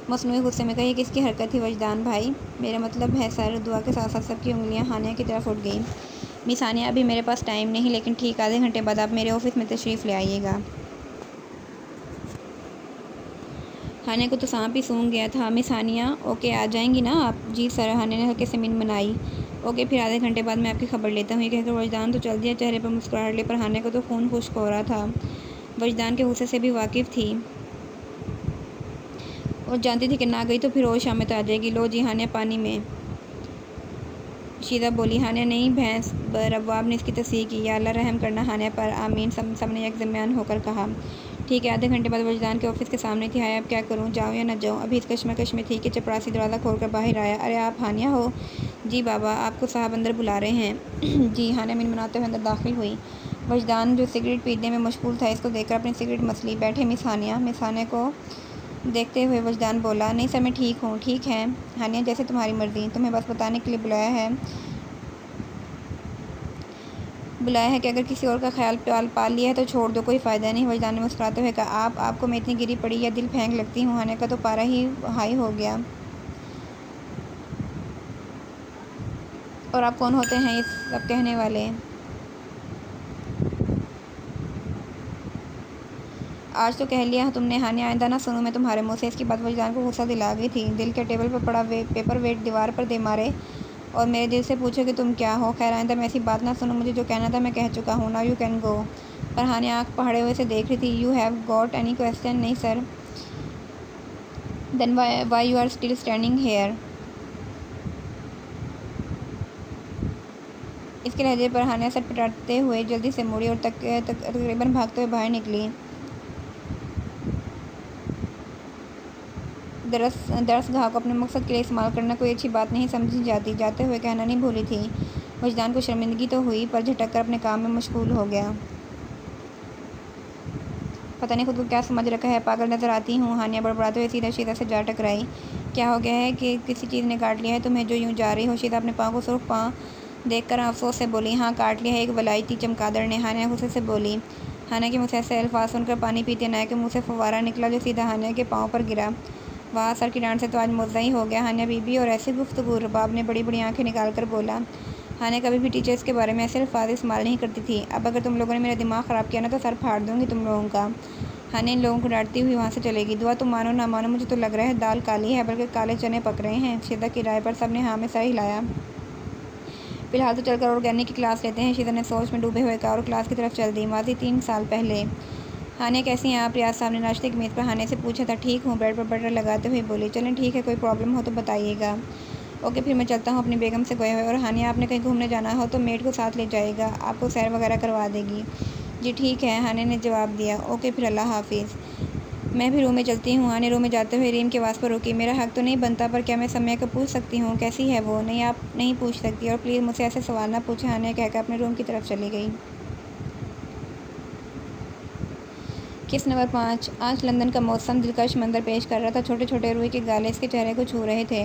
[SPEAKER 3] मसनूई गुस्से में कही, किसकी हरकत थी वजदान भाई? मेरा मतलब है सर। दुआ के साथ साथ सबकी उंगलियां हानिया की तरफ उठ गई। मिस हानिया, अभी मेरे पास टाइम नहीं, लेकिन ठीक आधे घंटे बाद आप मेरे ऑफिस में तशरीफ़ ले आइएगा। हानिया को तो सांप ही सूंघ गया था। मिस हानिया, ओके आ जाएंगी ना आप? जी सर, हानिया ने हल्के से मिन बनाई। ओके, फिर आधे घंटे बाद मैं आपकी खबर लेता हूँ। ये कहकर वजदान तो चल दिया, चेहरे पर मुस्कुराहट ले, पर हानिया को तो खून खुश्क हो रहा था। वजदान के गुस्से से भी वाकिफ़ थी और जानती थी कि ना गई तो फिर और शाम में तो आ जाएगी। लो जी हानिया, पानी में। शीदा बोली। हानिया नहीं भैंस, रवाब ने इसकी तस्दीक की। या अल्लाह रहम करना हानिया पर, आमीन, सबने यकजमान होकर कहा। ठीक है। आधे घंटे बाद वजदान के ऑफिस के सामने थी। हाय, अब क्या करूं, जाऊं या न जाऊं? अभी इस कश्मकश में थी कि चपरासी दरवाज़ा खोलकर बाहर आया। अरे आप हानिया हो? जी बाबा, आपको साहब अंदर बुला रहे हैं। जी। हानिया मिन मनाते हुए अंदर दाखिल हुई। वजदान जो सिगरेट पीने में मशगूल था, इसको देखकर अपनी सिगरेट मसली। बैठे मिस हानिया। मिस हानिया को देखते हुए वजदान बोला, नहीं सर, मैं ठीक हूँ। ठीक है हानिया, जैसे तुम्हारी मर्ज़ी। तुम्हें बस बताने के लिए बुलाया है कि अगर किसी और का ख्याल पाल लिया है तो छोड़ दो, कोई फ़ायदा नहीं। वजदान ने मुस्कुराते हुए कहा, आपको मैं इतनी गिरी पड़ी या दिल फेंक लगती हूँ? हानिया का तो पारा ही हाई हो गया। और आप कौन होते हैं इस सब कहने वाले? आज तो कह लिया तुमने हानिया, आइंदा ना सुनूं मैं तुम्हारे मुँह से। इसकी बात वजदान को गुस्सा दिला गई थी। दिल के टेबल पर पड़ा पेपर वेट दीवार पर दे मारे और मेरे दिल से पूछो कि तुम क्या हो। खैर, आइंदा मैं ऐसी बात ना सुनूं। मुझे जो कहना था मैं कह चुका हूँ। Now you can go. पर हानिया आँख पकड़े हुए से देख रही थी। You have got any question? नहीं sir. Then why you are still standing here? इसके लहजे पर हानिया सर पिटाते हुए जल्दी से मुड़ी और तकरीबन भागते हुए बाहर निकली। दरसगाह को अपने मकसद के लिए इस्तेमाल करना कोई अच्छी बात नहीं समझी जाती। जाते हुए कहना नहीं भूली थी। वजदान को शर्मिंदगी तो हुई, पर झटक कर अपने काम में मशगूल हो गया। पता नहीं खुद को क्या समझ रखा है, पागल नज़र आती हूँ। हानिया बड़बड़ाते हुए सीधा शीदा से जा टकराई। क्या हो गया है कि किसी चीज़ ने काट लिया है तुम्हें जो यूँ जा रही हो? शीदा अपने पाँव को सुर्ख पाँव देखकर अफसोस से बोली। हाँ, काट लिया है एक वलायती चमगादड़ ने। हानिया गुस्से से बोली। हानिया के मुँह से ऐसे अल्फाज सुनकर पानी पीते नाया के मुँह से फव्वारा निकला जो सीधा हानिया के पाँव पर गिरा। वाह, सर की डांट से तो आज मुज़्ज़ा ही हो गया। हानिया बीबी, और ऐसी गुफ्तगू? रबाब ने बड़ी बड़ी आंखें निकाल कर बोला। हानिया कभी भी टीचर्स के बारे में ऐसे अल्फाज इस्तेमाल नहीं करती थी। अब अगर तुम लोगों ने मेरा दिमाग ख़राब किया ना तो सर फाड़ दूँगी तुम लोगों का। हानिया इन लोगों को डांटती हुई वहाँ से चलेगी। दुआ तुम मानो ना मानो, मुझे तो लग रहा है दाल काली है, बल्कि काले चने पक रहे हैं। शीदा की राय पर सब ने हाँ में सर हिलाया। फिलहाल तो चलकर ऑर्गेनिक की क्लास लेते हैं, शीदा ने सोच में डूबे हुए कहा और क्लास की तरफ चल दी। माजी 3 साल पहले। हानिया कैसी हैं आप? रियाज साहब ने नाश्ते की मेज़ पर हानिया से पूछा था। ठीक हूँ, ब्रेड पर बटर लगाते हुए बोली। चलें ठीक है, कोई प्रॉब्लम हो तो बताइएगा। ओके, फिर मैं चलता हूँ अपनी बेगम से गए हुए। और हानिया, आपने कहीं घूमने जाना हो तो मेड को साथ ले जाएगा, आपको सैर वगैरह करवा देगी। जी ठीक है, हानिया ने जवाब दिया। ओके, फिर अल्लाह हाफिज़। मैं भी रूम में चलती हूँ। हानिया रूम में जाते हुए रीम के आवाज़ पर रुकी। मेरा हक तो नहीं बनता, पर क्या मैं सम्या को पूछ सकती हूँ कैसी है वो? नहीं, आप नहीं पूछ सकती, और प्लीज़ मुझसे ऐसे सवाल ना पूछें। हानिया कहकर अपने रूम की तरफ चली गई। किस नंबर 5। आज लंदन का मौसम दिलकश मंजर पेश कर रहा था। छोटे छोटे रुई के गाले इसके चेहरे को छू रहे थे।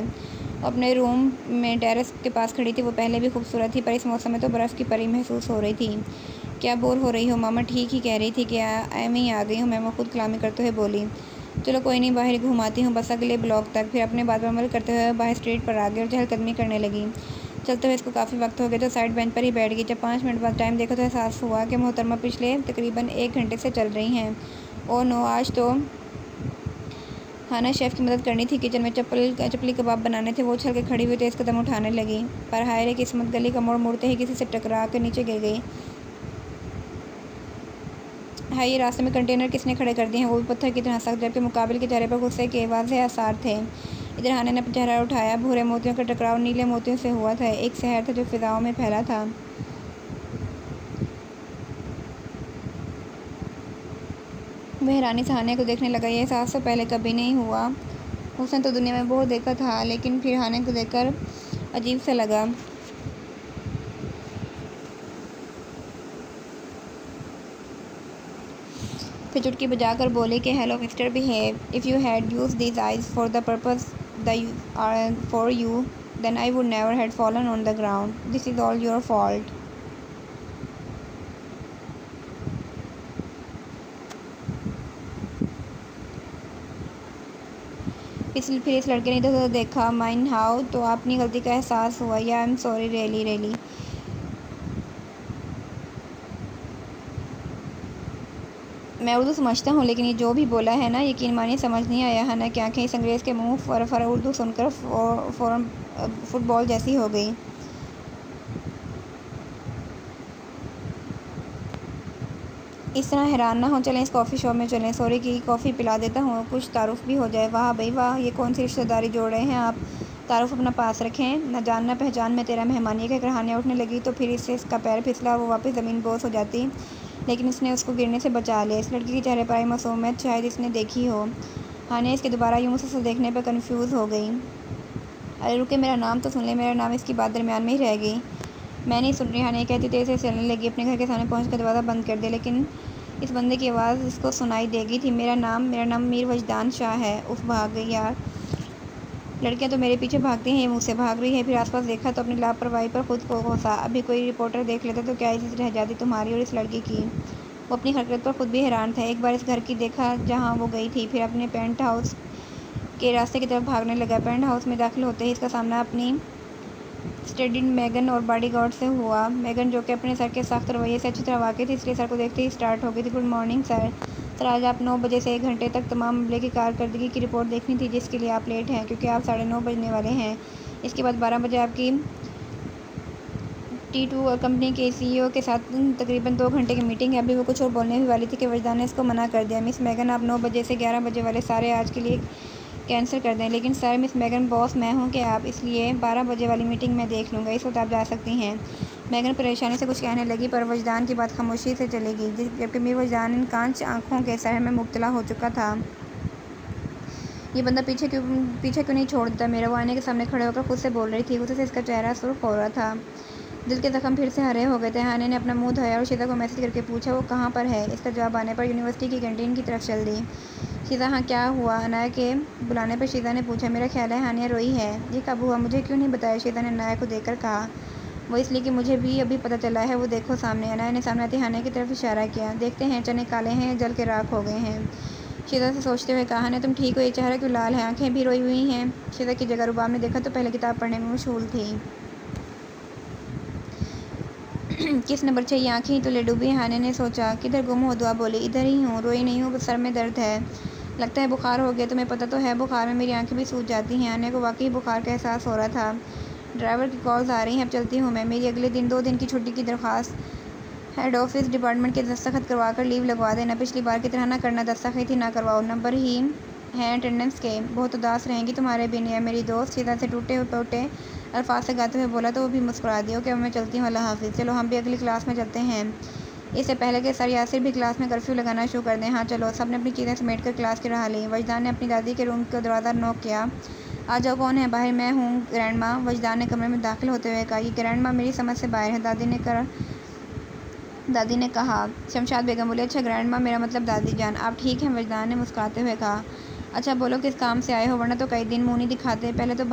[SPEAKER 3] अपने रूम में टेरेस के पास खड़ी थी। वो पहले भी खूबसूरत थी, पर इस मौसम में तो बर्फ़ की परी महसूस हो रही थी। क्या बोर हो रही हो मामा? ठीक ही कह रही थी कि मैं ही आ गई हूँ। मैं खुद कलामी करते हुए बोली। चलो कोई नहीं, बाहर घुमाती हूँ, बस अगले ब्लॉक तक। फिर अपने बात पर अमल करते हुए बाहर स्ट्रीट पर आ गई और चहलकदमी करने लगी। चलते हुए इसको काफ़ी वक्त हो गया तो साइड बेंच पर ही बैठ गई। जब 5 मिनट बाद टाइम देखा तो एहसास हुआ कि मोहतरमा पिछले तकरीबन 1 घंटे से चल रही हैं। ओह नो, आज तो हाना शेफ़ की मदद करनी थी। किचन में चपली कबाब बनाने थे। वो उछल के खड़ी हुई तेज़ कदम उठाने लगी, पर हाय रे किस्मत, गली का मोड़ मुड़ते ही किसी से टकरा कर नीचे गिर गई। हाय, ये रास्ते में कंटेनर किसने खड़े कर दिए हैं, वो भी पत्थर की तरह सख्त, जबकि मुकाबिल के चेहरे पर गुस्से के वाज़ेह आसार थे। इधर हाना ने अपना चेहरा उठाया। भूरे मोतियों का टकराव नीले मोतियों से हुआ था। एक शहर था जो फ़िज़ाओं में फैला था। वह हैरानी से हानिया को देखने लगा। यह एहसास तो पहले कभी नहीं हुआ। उसने तो दुनिया में बहुत देखा था, लेकिन फिर हानिया को देखकर अजीब सा लगा। फिर चुटकी बजाकर बोले कि hello mister behave, if you had use these eyes for the purpose for you, then I would never had fallen on the ground. This is all your fault. फिर इस लड़के ने इधर उधर देखा। माइन हाउ, तो अपनी गलती का एहसास हुआ? या I am sorry really really. मैं उर्दू समझता हूँ, लेकिन ये जो भी बोला है ना, यकीन मानिए समझ नहीं आया है ना। क्या इस अंग्रेज़ के मुँह फर उर्दू सुनकर फ़ौरन फुटबॉल जैसी हो गई। इस तरह हैरान ना हो, चलें इस कॉफ़ी शॉप में चलें, सॉरी की कॉफ़ी पिला देता हूँ, कुछ तारुफ भी हो जाए। वाह भाई वाह, ये कौन सी रिश्तेदारी जोड़ रहे हैं आप। तारुफ अपना पास रखें, न जान न पहचान में तेरा मेहमान। ये कहकर हानिया उठने लगी तो फिर इससे इसका पैर फिसला, वो वापस ज़मीन बोस हो जाती, लेकिन इसने उसको गिरने से बचा लिया। इस लड़की के चेहरे पर आई मासूमियत शायद इसने देखी हो। हानिया इसके दोबारा यूँ मुसलसल देखने पर कन्फ्यूज़ हो गई। अरे रुके, मेरा नाम तो सुन ले, मेरा नाम। इसकी बात दरमियान में ही रह गई। मैं नहीं सुन रही, हानिया कहती तेज़ी से चलने लगी। अपने घर के सामने पहुँच कर दरवाज़ा बंद कर दिया, लेकिन इस बंदे की आवाज़ इसको सुनाई देगी थी। मेरा नाम मीर वजदान शाह है। उफ, भाग गई यार। लड़कियां तो मेरे पीछे भागती हैं, ये मुझसे भाग रही है। फिर आसपास देखा तो अपनी लापरवाही पर खुद को कोसा। अभी कोई रिपोर्टर देख लेता तो क्या इज्जत रह जाती तुम्हारी और इस लड़की की। वो अपनी हरकत पर खुद भी हैरान था। एक बार इस घर की देखा जहाँ वो गई थी, फिर अपने पेंट हाउस के रास्ते की तरफ भागने लगा। पेंट हाउस में दाखिल होते ही इसका सामना अपनी स्टडीड मैगन और बॉडीगार्ड से हुआ। मैगन, जो कि अपने सर के सख्त रवैये से अच्छी तरह वाकिफ़ थी, इसलिए सर को देखते ही स्टार्ट हो गई थी। Good morning sir. सर, आज आप 9 बजे से 1 घंटे तक तमाम अमले की कारकर्दगी की रिपोर्ट देखनी थी, जिसके लिए आप लेट हैं, क्योंकि आप 9:30 बजने वाले हैं। इसके बाद 12 बजे आपकी T2 और कंपनी के CEO के साथ तकरीबन 2 घंटे की मीटिंग है। अभी वो कुछ और बोलने भी वाली थी कि वजदान ने इसको मना कर दिया। मिस मैगन, आप 9 बजे से 11 बजे वाले सारे आज के लिए कैंसिल कर दें। लेकिन सर, मिस मैगन, बॉस मैं हूँ कि आप, इसलिए 12 बजे वाली मीटिंग मैं देख लूँगा, इस वक्त आप जा सकती हैं। मैगन परेशानी से कुछ कहने लगी, पर वजदान की बात खामोशी से चलेगी, जबकि मीर वजदान इन कांच आँखों के सहर में मुब्तला हो चुका था। ये बंदा पीछे क्यों नहीं छोड़ देता मेरा। वो आने के सामने खड़े होकर खुद से बोल रही थी। गुस्से से इसका चेहरा सुर्ख हो रहा था, दिल के ज़ख्म फिर से हरे हो गए थे। हानिया ने अपना मुंह धोया और शीता को मैसेज करके पूछा वो कहाँ पर है। इसका जवाब आने पर यूनिवर्सिटी की कैंटीन की तरफ चल दी। शीता, हाँ क्या हुआ। अनाया के बुलाने पर शीता ने पूछा। मेरा ख्याल है हानिया रोई है। ये कब हुआ, मुझे क्यों नहीं बताया, शीता ने अनाया को देखकर कहा। वो इसलिए कि मुझे भी अभी पता चला है। वो देखो सामने। अनाया ने सामने आती हानिया की तरफ इशारा किया। देखते हैं, चने काले हैं, जल के राख हो गए हैं। शीता से सोचते हुए कहा, हानिया तुम ठीक हो, ये चेहरा क्यों लाल है, आंखें भी रोई हुई हैं। शीता की जगह रुबाब ने देखा तो पहले किताब पढ़ने में मशगूल थी। किस नंबर चाहिए, आंखें ही तो ले डूबी। हानिया ने सोचा, किधर गुम हो। दुआ बोली, इधर ही हूँ, रोई नहीं हूँ, बस सर में दर्द है, लगता है बुखार हो गया। तुम्हें पता तो है बुखार में मेरी आंखें भी सूज जाती हैं। हानिया को वाकई बुखार का एहसास हो रहा था। ड्राइवर की कॉल्स आ रही हैं, अब चलती हूँ मैं। मेरी अगले दिन 2 दिन की छुट्टी की दरख्वास्त हेड ऑफिस डिपार्टमेंट के दस्तखत करवा कर लीव लगवा देना। पिछली बार की तरह ना करना, दस्तखत ही ना करवाओ, नंबर ही हैं अटेंडेंस के। बहुत उदास रहेंगी तुम्हारे बिन। या मेरी दोस्त शीता से टूटे पोटे अल्फाज से गाते हुए बोला तो वो भी मुस्कुरा दी। ओके, अब मैं चलती हूँ, अल्लाह हाफिज़। चलो हम भी अगली क्लास में चलते हैं, इससे पहले कि सर यासिर भी क्लास में कर्फ्यू लगाना शुरू कर दें। हाँ चलो। सब ने अपनी चीज़ें समेट कर क्लास की राह ली। वजदान ने अपनी दादी के रूम का दरवाज़ा नॉक किया। आ जाओ, कौन है बाहर। मैं हूँ ग्रैंड माँ। वजदान ने कमरे में दाखिल होते हुए कहा। ये ग्रैंड माँ मेरी समझ से बाहर है, दादी ने कहा। शमशाद बेगम बोले, अच्छा ग्रैंड माँ, मेरा मतलब दादी जान, आप ठीक हैं। वजदान ने मुस्कुराते हुए कहा। अच्छा बोलो किस काम से आए हो, वरना तो कई दिन मुँह नहीं दिखाते। पहले तो